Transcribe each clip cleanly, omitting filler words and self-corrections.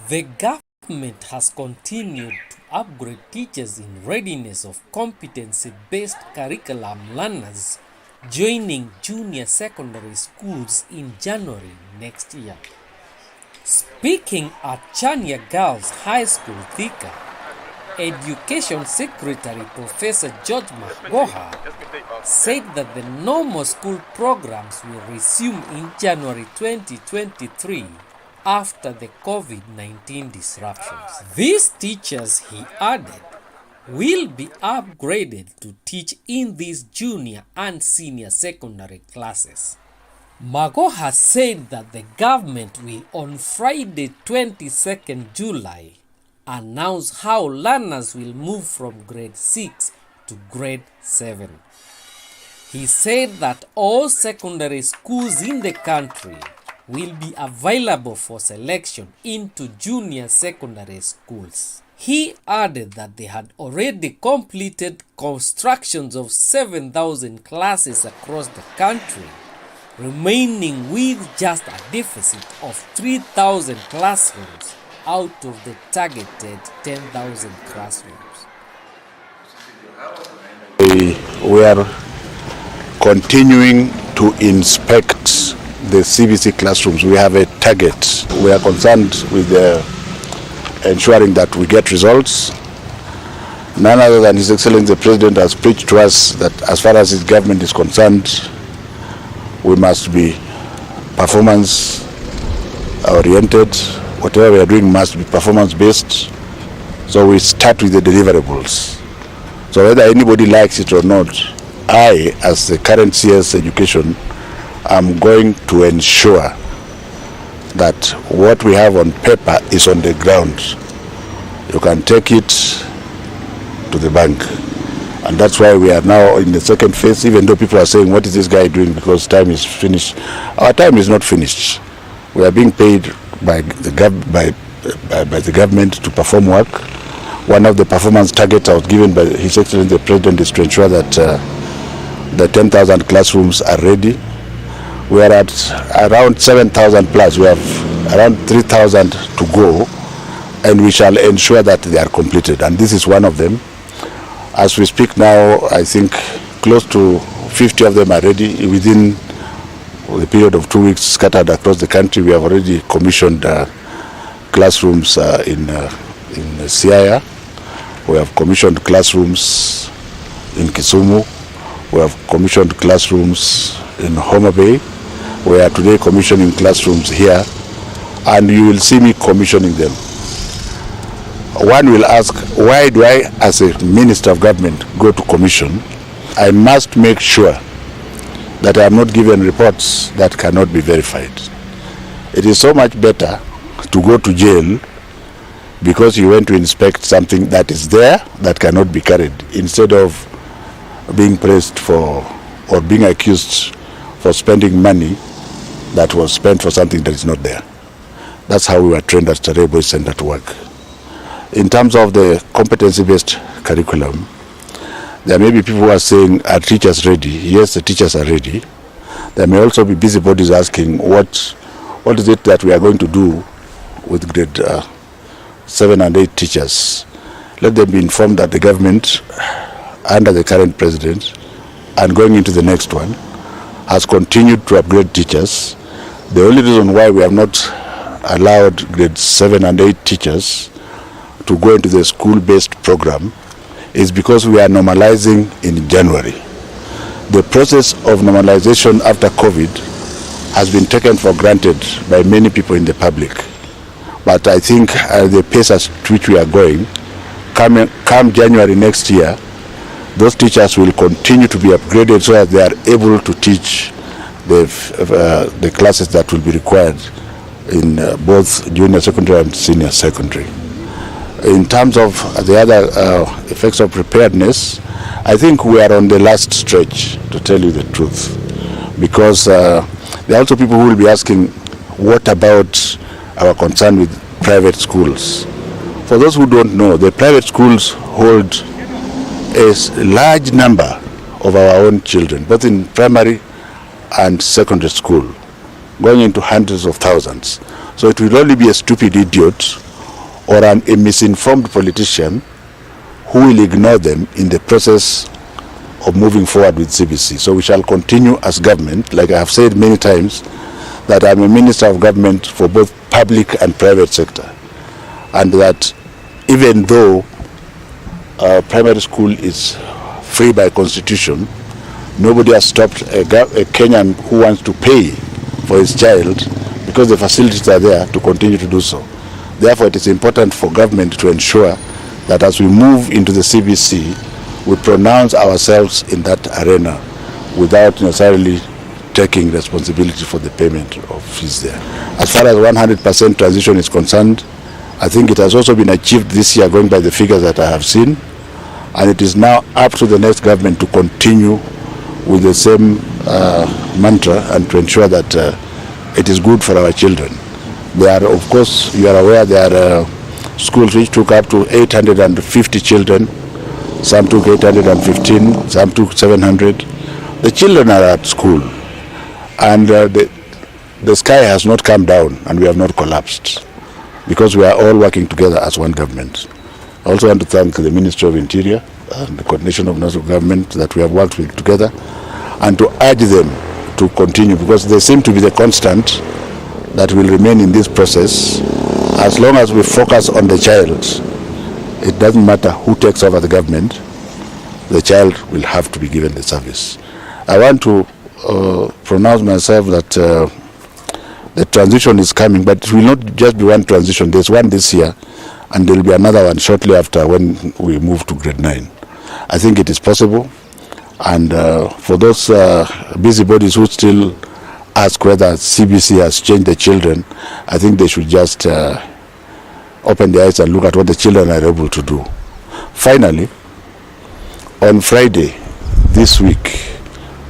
The government has continued to upgrade teachers in readiness of competency-based curriculum learners joining junior secondary schools in January next year. Speaking at Chania Girls High School, Thika, Education Secretary Prof. George Magoha said that the normal school programs will resume in January 2023 after the COVID-19 disruptions. These teachers, he added, will be upgraded to teach in these junior and senior secondary classes. Magoha said that the government will on Friday 22nd July announce how learners will move from grade 6 to grade 7. He said that all secondary schools in the country will be available for selection into junior secondary schools. He added that they had already completed constructions of 7,000 classes across the country, remaining with just a deficit of 3,000 classrooms out of the targeted 10,000 classrooms. We are continuing to inspect the CBC classrooms. We have a target. We are concerned with ensuring that we get results. None other than His Excellency the President has preached to us that as far as his government is concerned, we must be performance oriented. Whatever we are doing must be performance based. So we start with the deliverables. So whether anybody likes it or not, I, as the current CS Education, am going to ensure that what we have on paper is on the ground. You can take it to the bank. And that's why we are now in the second phase, even though people are saying, what is this guy doing because time is finished? Our time is not finished. We are being paid by the government to perform work. One of the performance targets I was given by His Excellency the President is to ensure that the 10,000 classrooms are ready. We are at around 7,000 plus. We have around 3,000 to go, and we shall ensure that they are completed. And this is one of them. As we speak now, I think close to 50 of them are ready. Within the period of 2 weeks, scattered across the country, we have already commissioned classrooms in Siaya. We have commissioned classrooms in Kisumu. We have commissioned classrooms in Homa Bay. We are today commissioning classrooms here, and you will see me commissioning them. One will ask, why do I, as a Minister of Government, go to commission? I must make sure that I am not given reports that cannot be verified. It is so much better to go to jail because you went to inspect something that is there that cannot be carried, instead of being praised for or being accused for spending money that was spent for something that is not there. That's how we were trained at Starehe Boys Center to work. In terms of the competency-based curriculum, there may be people who are saying, are teachers ready? Yes, the teachers are ready. There may also be busybodies asking, what is it that we are going to do with grade 7 and 8 teachers? Let them be informed that the government, under the current president, and going into the next one, has continued to upgrade teachers. The only reason why we have not allowed grade 7 and 8 teachers to go into the school-based program is because we are normalizing in January. The process of normalization after COVID has been taken for granted by many people in the public. But I think the pace at which we are going, come January next year, those teachers will continue to be upgraded so that they are able to teach the classes that will be required in both junior secondary and senior secondary. In terms of the other effects of preparedness, I think we are on the last stretch, to tell you the truth, because there are also people who will be asking, what about our concern with private schools? For those who don't know, the private schools hold a large number of our own children, both in primary and secondary school, going into hundreds of thousands. So it will only be a stupid idiot or a misinformed politician who will ignore them in the process of moving forward with CBC. So we shall continue as government, like I have said many times, that I'm a minister of government for both public and private sector, and that even though primary school is free by constitution, nobody has stopped a Kenyan who wants to pay for his child, because the facilities are there, to continue to do so. Therefore, it is important for government to ensure that as we move into the CBC, we pronounce ourselves in that arena without necessarily taking responsibility for the payment of fees there. As far as 100% transition is concerned, I think it has also been achieved this year, going by the figures that I have seen, and it is now up to the next government to continue with the same mantra and to ensure that it is good for our children. There are, of course, you are aware, there are schools which took up to 850 children, some took 815, some took 700. The children are at school, and the sky has not come down and we have not collapsed, because we are all working together as one government. I also want to thank the Ministry of Interior and the Coordination of National Government that we have worked with together, and to urge them to continue, because they seem to be the constant that will remain in this process. As long as we focus on the child, it doesn't matter who takes over the government, the child will have to be given the service. I want to pronounce myself that the transition is coming, but it will not just be one transition. There's one this year, and there will be another one shortly after when we move to grade 9. I think it is possible, and for those busybodies who still ask whether CBC has changed the children, I think they should just open their eyes and look at what the children are able to do. Finally, on Friday this week,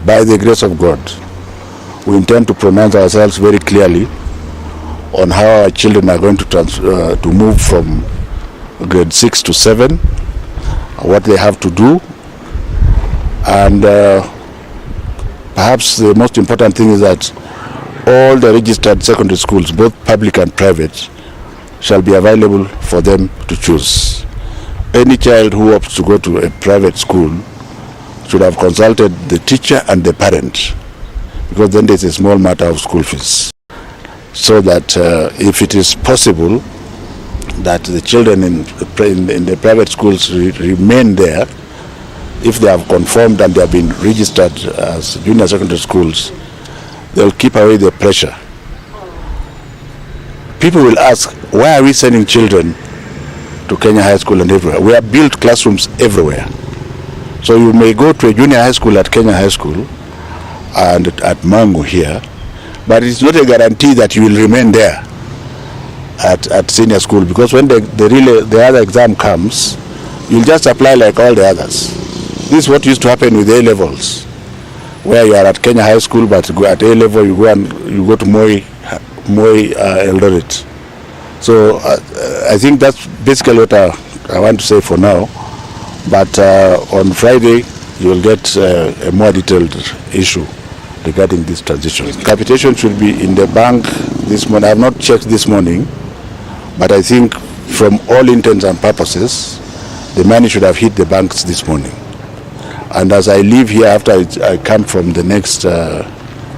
by the grace of God, we intend to pronounce ourselves very clearly on how our children are going to move from grade 6 to 7, what they have to do, and perhaps the most important thing is that all the registered secondary schools, both public and private, shall be available for them to choose. Any child who opts to go to a private school should have consulted the teacher and the parent, because then there's a small matter of school fees. So that if it is possible that the children in the private schools remain there, if they have conformed and they have been registered as junior secondary schools, they'll keep away the pressure. People will ask, why are we sending children to Kenya High School and everywhere? We have built classrooms everywhere. So you may go to a junior high school at Kenya High School and at Mango here, but it's not a guarantee that you will remain there at senior school, because when the other exam comes, you'll just apply like all the others. This is what used to happen with A-levels, where you are at Kenya High School, but at A-level you go to Moi Eldoret. So I think that's basically what I want to say for now. But on Friday you will get a more detailed issue regarding this transition. Capitation should be in the bank this morning. I have not checked this morning, but I think from all intents and purposes, the money should have hit the banks this morning. And as I leave here after I come from the next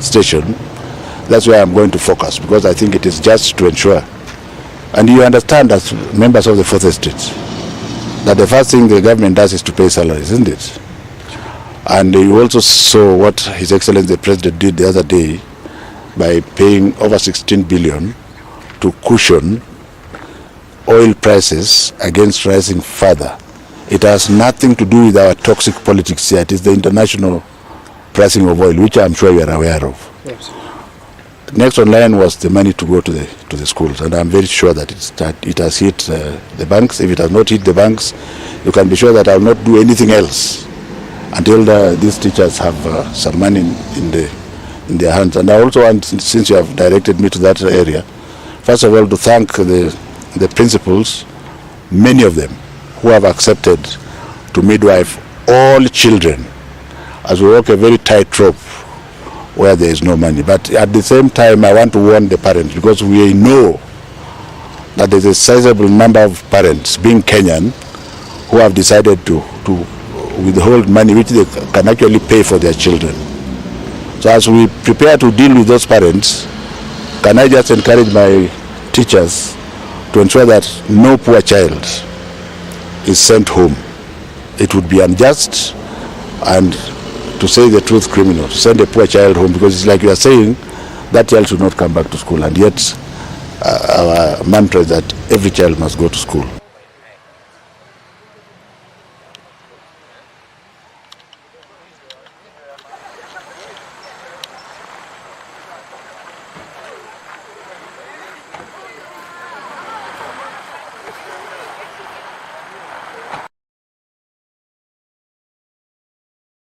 station, that's where I'm going to focus, because I think it is just to ensure. And you understand, as members of the Fourth Estate, that the first thing the government does is to pay salaries, isn't it? And you also saw what His Excellency the President did the other day by paying over 16 billion to cushion oil prices against rising further. It has nothing to do with our toxic politics here. It is the international pricing of oil, which I'm sure you are aware of. Yes. Next on line was the money to go to the schools, and I'm very sure that it has hit the banks. If it has not hit the banks, you can be sure that I will not do anything else until these teachers have some money in their hands. And I also want, since you have directed me to that area, first of all to thank the principals, many of them, who have accepted to midwife all children, as we walk a very tight rope where there is no money. But at the same time, I want to warn the parents, because we know that there is a sizable number of parents, being Kenyan, who have decided to withhold money which they can actually pay for their children. So as we prepare to deal with those parents, can I just encourage my teachers to ensure that no poor child is sent home. It would be unjust and, to say the truth, criminal to send a poor child home, because it's like you are saying that child should not come back to school, and yet our mantra is that every child must go to school.